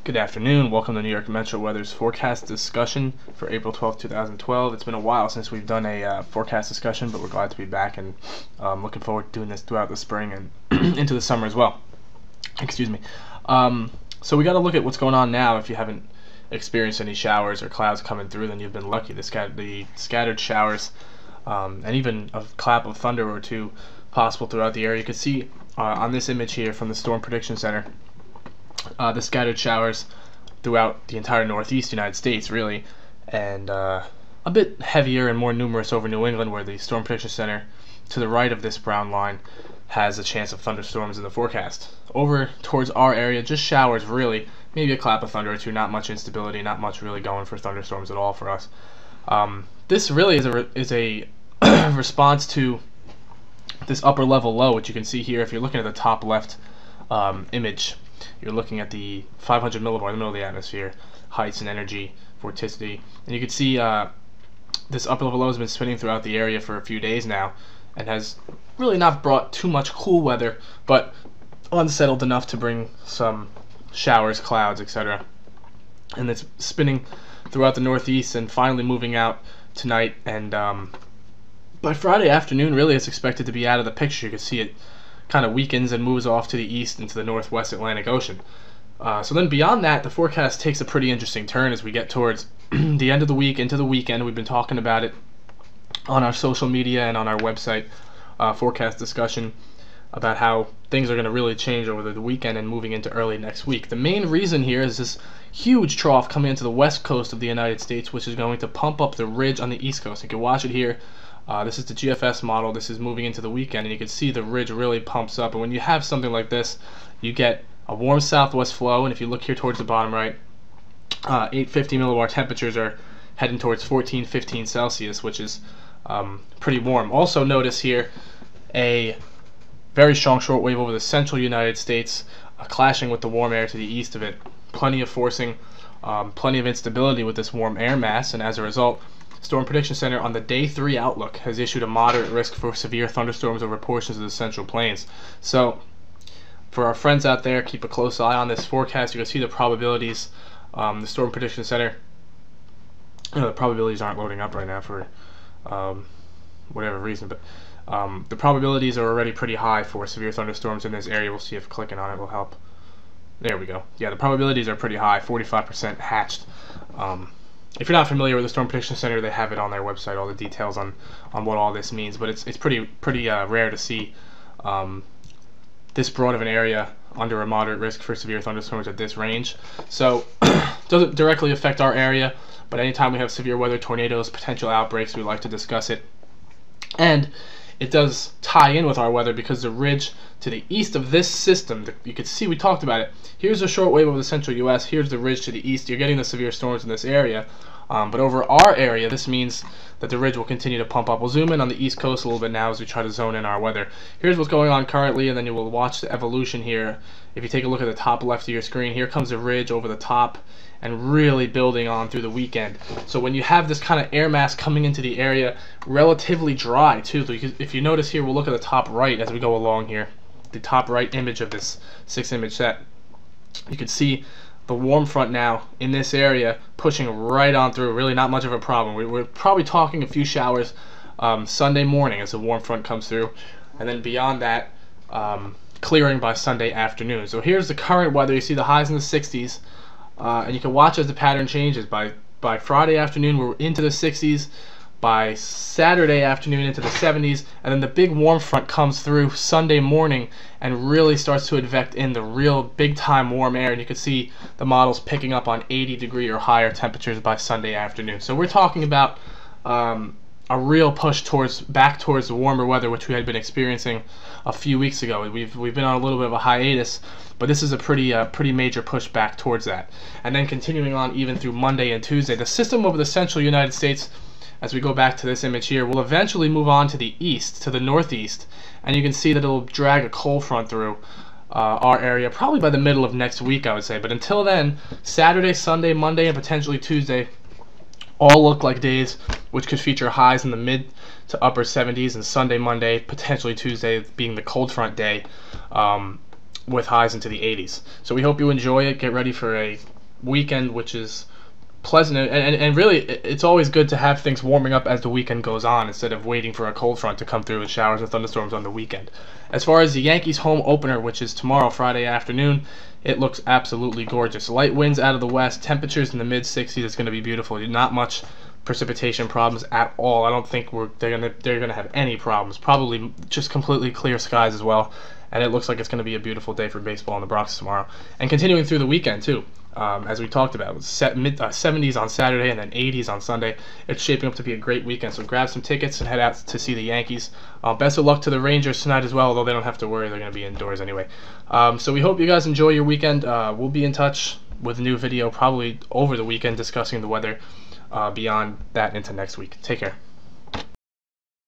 Good afternoon. Welcome to New York Metro Weather's forecast discussion for April 12th, 2012. It's been a while since we've done a forecast discussion, but we're glad to be back and looking forward to doing this throughout the spring and into the summer as well. Excuse me. So we got to look at what's going on now. If you haven't experienced any showers or clouds coming through, then you've been lucky. The scattered showers and even a clap of thunder or two possible throughout the area. You can see on this image here from the Storm Prediction Center the scattered showers throughout the entire northeast United States, really, and a bit heavier and more numerous over New England, where the Storm Prediction Center to the right of this brown line has a chance of thunderstorms in the forecast. Over towards our area, just showers, really, maybe a clap of thunder or two, not much instability, not much really going for thunderstorms at all for us. This really is a response to this upper level low, which you can see here if you're looking at the top left image. You're looking at the 500 millibar in the middle of the atmosphere, heights and energy, vorticity, and you can see this upper level low has been spinning throughout the area for a few days now and has really not brought too much cool weather, but unsettled enough to bring some showers, clouds, etc. And it's spinning throughout the northeast and finally moving out tonight, and by Friday afternoon really it's expected to be out of the picture. You can see it kind of weakens and moves off to the east into the northwest Atlantic Ocean. So then beyond that, the forecast takes a pretty interesting turn as we get towards the end of the week, into the weekend. We've been talking about it on our social media and on our website forecast discussion about how things are going to really change over the weekend and moving into early next week. The main reason here is this huge trough coming into the west coast of the United States, which is going to pump up the ridge on the east coast. You can watch it here. This is the GFS model. This is moving into the weekend, and you can see the ridge really pumps up. And when you have something like this, you get a warm southwest flow. And if you look here towards the bottom right, 850 millibar temperatures are heading towards 14-15 Celsius, which is pretty warm. Also notice here a very strong shortwave over the central United States, clashing with the warm air to the east of it. Plenty of forcing, plenty of instability with this warm air mass, and as a result, Storm Prediction Center on the Day 3 outlook has issued a moderate risk for severe thunderstorms over portions of the Central Plains. So, for our friends out there, keep a close eye on this forecast. You can see the probabilities. The Storm Prediction Center, the probabilities aren't loading up right now for whatever reason, but the probabilities are already pretty high for severe thunderstorms in this area. We'll see if clicking on it will help. There we go. Yeah, the probabilities are pretty high, 45% hatched. If you're not familiar with the Storm Prediction Center, they have it on their website, all the details on what all this means. But it's pretty rare to see this broad of an area under a moderate risk for severe thunderstorms at this range. So it doesn't directly affect our area, but anytime we have severe weather, tornadoes, potential outbreaks, we like to discuss it. And it does tie in with our weather because the ridge to the east of this system, you can see we talked about it. Here's a short wave over the central U.S. Here's the ridge to the east. You're getting the severe storms in this area. But over our area, this means that the ridge will continue to pump up. We'll zoom in on the east coast a little bit now as we try to zone in our weather. Here's what's going on currently, and then you will watch the evolution here. If you take a look at the top left of your screen, here comes the ridge over the top and really building on through the weekend. So when you have this kind of air mass coming into the area, relatively dry too. So if you notice here, we'll look at the top right as we go along here. The top right image of this 6-image set. You can see the warm front now in this area pushing right on through. Really not much of a problem. We're probably talking a few showers Sunday morning as the warm front comes through, and then beyond that clearing by Sunday afternoon. So here's the current weather. You see the highs in the 60s, and you can watch as the pattern changes. By Friday afternoon we're into the 60s, by Saturday afternoon into the 70s, and then the big warm front comes through Sunday morning and really starts to advect in the real big time warm air, and you can see the models picking up on 80-degree or higher temperatures by Sunday afternoon. So we're talking about a real push back towards the warmer weather, which we had been experiencing a few weeks ago. We've been on a little bit of a hiatus, but this is a pretty major push back towards that. And then continuing on even through Monday and Tuesday, the system over the central United States, as we go back to this image here, will eventually move on to the east, to the northeast, and you can see that it'll drag a cold front through our area probably by the middle of next week, I would say. But until then, Saturday, Sunday, Monday, and potentially Tuesday all look like days which could feature highs in the mid to upper 70s, and Sunday, Monday, potentially Tuesday being the cold front day with highs into the 80s. So we hope you enjoy it. Get ready for a weekend, which is pleasant, and really it's always good to have things warming up as the weekend goes on instead of waiting for a cold front to come through with showers and thunderstorms on the weekend. As far as the Yankees home opener, which is tomorrow, Friday afternoon, it looks absolutely gorgeous. Light winds out of the west, temperatures in the mid 60s. It's going to be beautiful. Not much precipitation problems at all. I don't think they're gonna have any problems. Probably just completely clear skies as well. And it looks like it's going to be a beautiful day for baseball in the Bronx tomorrow. And continuing through the weekend, too. As we talked about, mid 70s on Saturday and then 80s on Sunday. It's shaping up to be a great weekend. So grab some tickets and head out to see the Yankees. Best of luck to the Rangers tonight as well, although they don't have to worry. They're going to be indoors anyway. So we hope you guys enjoy your weekend. We'll be in touch with a new video probably over the weekend discussing the weather beyond that into next week. Take care.